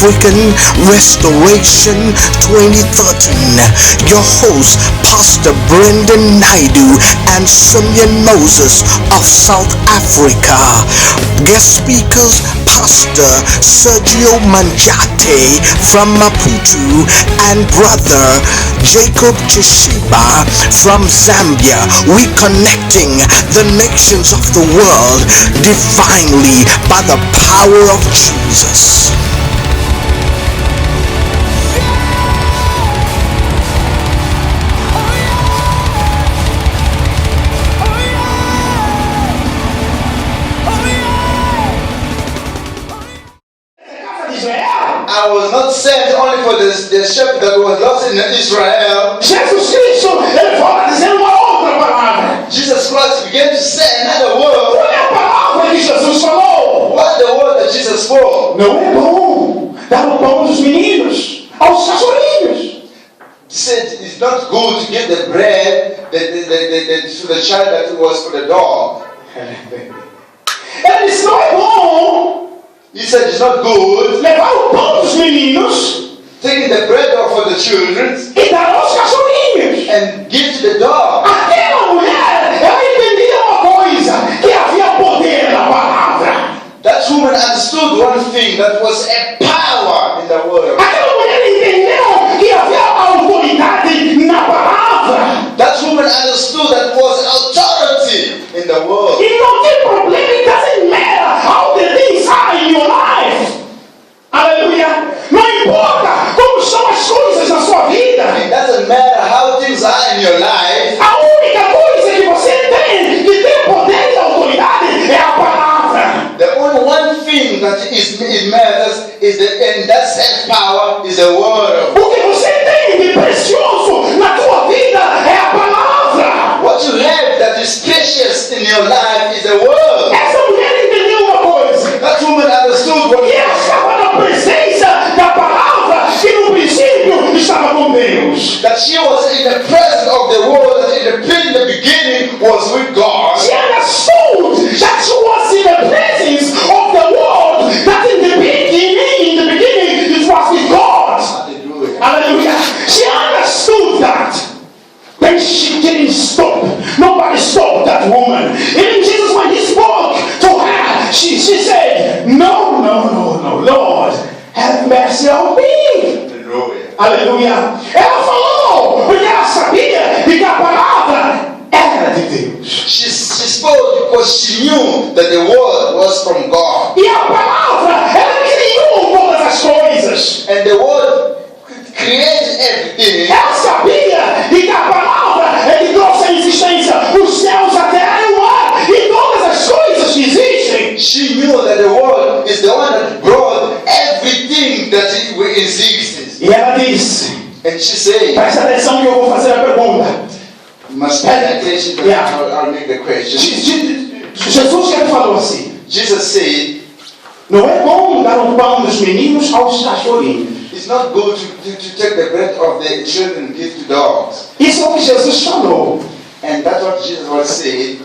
African Restoration 2013. Your host, Pastor Brendan Naidu and Simeon Moses of South Africa. Guest speakers, Pastor Sergio Manjate from Maputo and Brother Jacob Chishiba from Zambia. We connecting the nations of the world divinely by the power of Jesus. I was not sent only for the sheep that was lost in Israel. Jesus Christ began to say another word. What the word that Jesus spoke? Não é bom dar o pão dos meninos aos cachorrinhos. He said it's not good to give the bread to the child that was for the dog. Ele disse, não é bom He said it's not good levar o pão dos meninos taking the bread for the children e dar aos cachorrinhos. and give to the dog. Aquela mulher, ela entendia uma coisa, que havia poder na palavra. That woman understood one thing, that was a power in the word. Aquela mulher entendeu que havia autoridade na palavra. That woman understood that was authority in the word. E não tem problema, it doesn't matter how the things are in your life. Aleluia. Não importa como são as coisas na sua vida. It doesn't matter how things are in your life. A única coisa que você tem, que tem poder e autoridade, é a palavra. The only one thing that it matters is and that same power is the word. O que você tem de precioso na tua vida é a palavra. What you have that is precious in your life is the word. Essa mulher entendeu uma coisa. That woman understood what E ela estava na presença da palavra que no princípio estava com Deus. that she was in the presence of the word, that in the beginning was with God. She understood that she was in the presence of the world, that in the beginning it was with God. Hallelujah. Hallelujah. She understood that. Then she didn't stop. Nobody stopped that woman. Even Jesus, when he spoke to her, she said, no, Lord, have mercy on me. Hallelujah. Aleluia. Ela falou, porque ela sabia que a palavra era de Deus. She spoke because she knew that the word was from God. E a palavra, ela criou todas as coisas. And the word created everything. Ela sabia que a palavra é que trouxe a existência os céus, a terra e o mar e todas as coisas que existem. She knew that the word is the one that brought everything that exists. E ela disse, And she said, presta atenção que eu vou fazer a pergunta. you must pay attention to I'll make the question. Jesus que falou assim, Jesus said, não é bom dar o pão dos meninos aos cachorrinhos. it's not good to take the bread of the children and give to dogs. Isso é o que Jesus falou. And that's what Jesus was saying.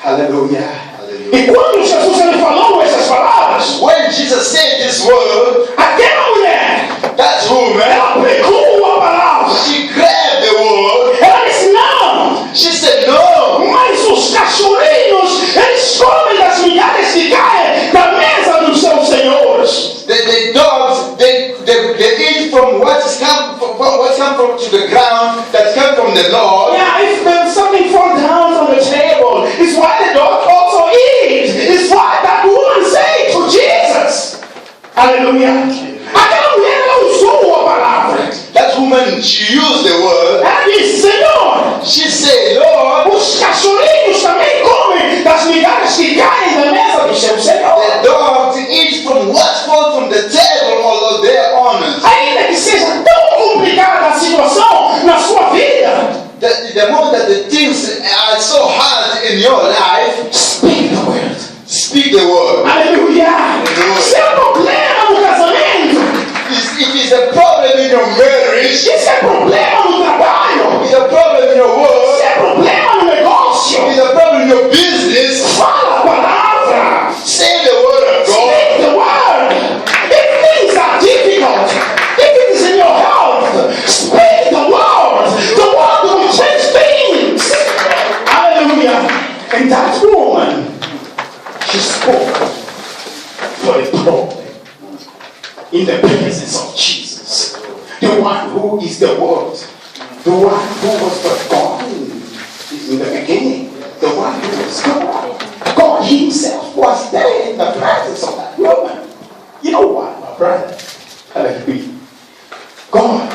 Aleluia. Hallelujah. E quando Jesus ele falou essas palavras, When Jesus said this word, aquela mulher, that woman, ela pegou a palavra. she grabbed the word. Ela disse, não, She said, no, mas os cachorrinhos, eles comem das migalhas que caem da mesa dos seus senhores. the dogs, they eat from what's come from to the ground, that come from the Lord. Yeah, if there's something fall down on the table, it's why the dog also eats. It's why that woman said to Jesus. Aleluia. Aquela mulher, ela usou a palavra. That woman, she used the word. Ela disse, Senhor, She said, Lord, os cachorrinhos também comem das migalhas que caem da mesa do seu Senhor. the dogs eat from what falls from the table of their owners. Ainda que seja tão complicada a situação na sua vida, The moment that the things are so hard in your life, speak the word. speak the word. Aleluia. Se é problema no casamento, If it's a problem in your marriage, se é problema no trabalho, it's a problem in your work, se é problema no negócio, it's a problem in your business, fala a palavra. say the word of in the presence of Jesus. The one who is the Word. The one who was the God in the beginning. The one who was God. God himself was there in the presence of that woman. You know what, my brother? Hallelujah. God,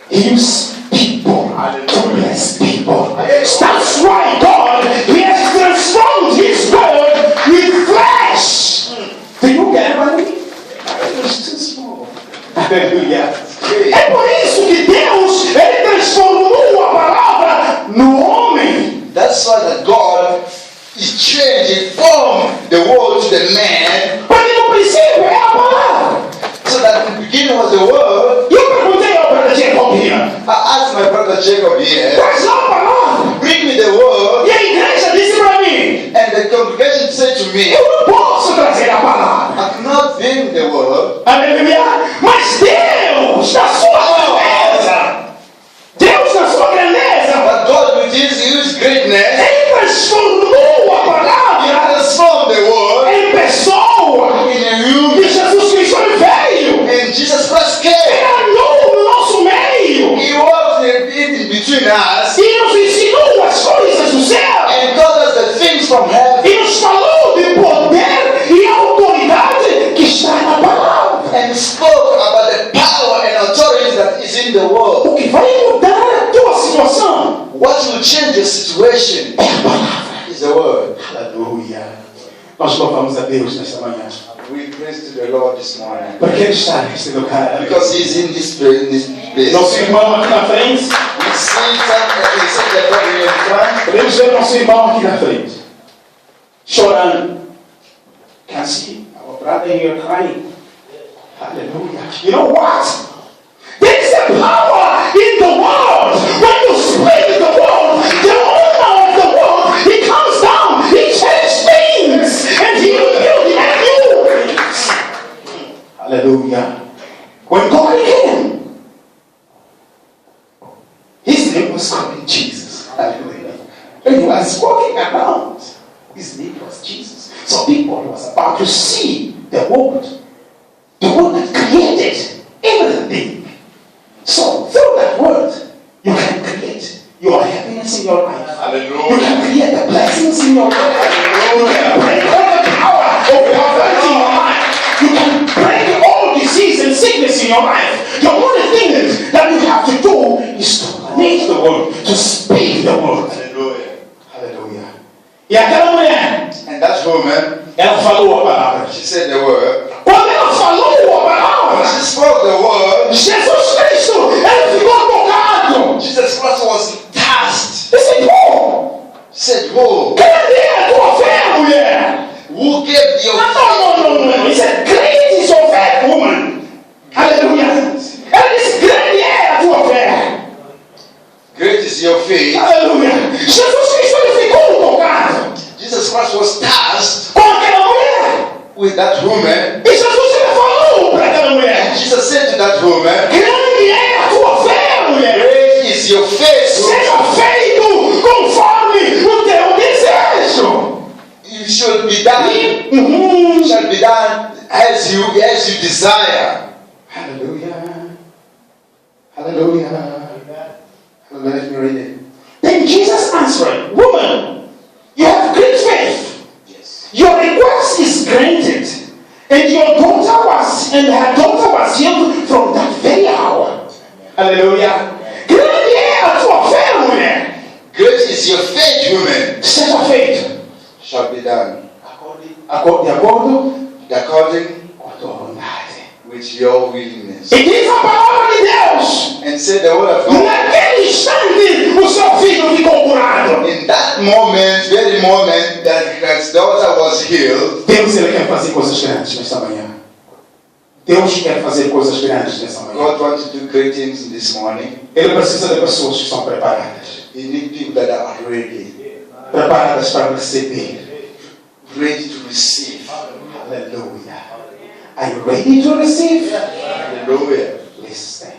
he used people to bless people. That's why God, he has transformed his word with flesh. Do you get what I mean? It's too small. Hallelujah. É por isso que Deus, ele transformou a palavra no homem. That's why that God is changing from the word to the man. Porque no princípio é a palavra. So that in the beginning was the word. Eu perguntei ao brother Jacob here. I asked my brother Jacob here, Traz lá a palavra. bring me the word. E a igreja disse para mim, And the congregation said to me, eu não posso trazer a palavra. I cannot bring the word. Aleluia. Mas Deus, na sua grandeza, Deus na sua grandeza, But God with his huge greatness, ele transformou a he palavra transformed the word em pessoa. in a E human. Jesus Cristo ele veio. And Jesus Christ came. Ele andou no nosso meio. He walked in between us E nos ensinou as coisas do céu. and taught us the things from heaven. E nos falou de poder e autoridade que está na palavra. And spoke about the power and authority that is in the world. O que vai mudar a tua situação What will change your situation é a palavra. is the word. Aleluia. Nós louvamos a Deus nesta manhã. We praise to the Lord this morning Porque Ele está neste lugar. because He's in this place. Nosso irmão aqui na frente. We see the brother in front. Podemos ver nosso irmão aqui na frente. Chorando. Can see our brother here crying. Hallelujah. You know what? There is a power in the world. When you speak the word, the owner of the world, he comes down, he changes things, and he will build a new things. Hallelujah. When God came, his name was called Jesus. Hallelujah. When he was walking around, his name was Jesus. So people was about to see the word. The word that created everything. So through that word, you can create your happiness in your life. Hallelujah. You can create the blessings in your life. You can break all the power of poverty in your life. You can break all disease and sickness in your life. The only thing is that you have to do is to manage the word, to speak the word. Hallelujah. Hallelujah. E aquela mulher, And that woman, ela falou a palavra. she said the word. Quando ela falou a When palavra, she spoke the word, Jesus Cristo, ele ficou tocado. Jesus Christ was touched. Ele disse, pô, She said, whoa, cadê a tua fé, mulher? who gave your Não. He said, great is your faith, woman. Aleluia. Ela disse, grande é a tua fé. Great is your faith. Aleluia. Jesus Cristo, ele ficou tocado Jesus Christ was touched com aquela mulher. with that woman. E Jesus ele falou para aquela mulher, Jesus said to that woman, grande é a tua fé, mulher. great is your faith. Seja feito conforme o teu desejo. It should be done. It shall be done as you desire. Hallelujah. Hallelujah. Let me read it. Then Jesus answered, woman, you have great faith. Yes. Your request is granted. And her daughter was healed from that very hour. Hallelujah. Grande é a tua fé, mulher. Great is your faith, woman. Seja feito. Shall be done De acordo according com a tua vontade. with your willingness. E diz a palavra de Deus. And said the word of God. Naquele instante, o seu filho ficou curado. In that moment, very moment that his daughter was healed, Deus ele quer fazer coisas grandes nesta manhã. Deus quer fazer coisas grandes nesta manhã. God wants to do great things this morning. Ele precisa de pessoas que estão preparadas. He needs people that are ready, Preparadas para receber. ready to receive. Hallelujah. Are you ready to receive? Hallelujah. Listen.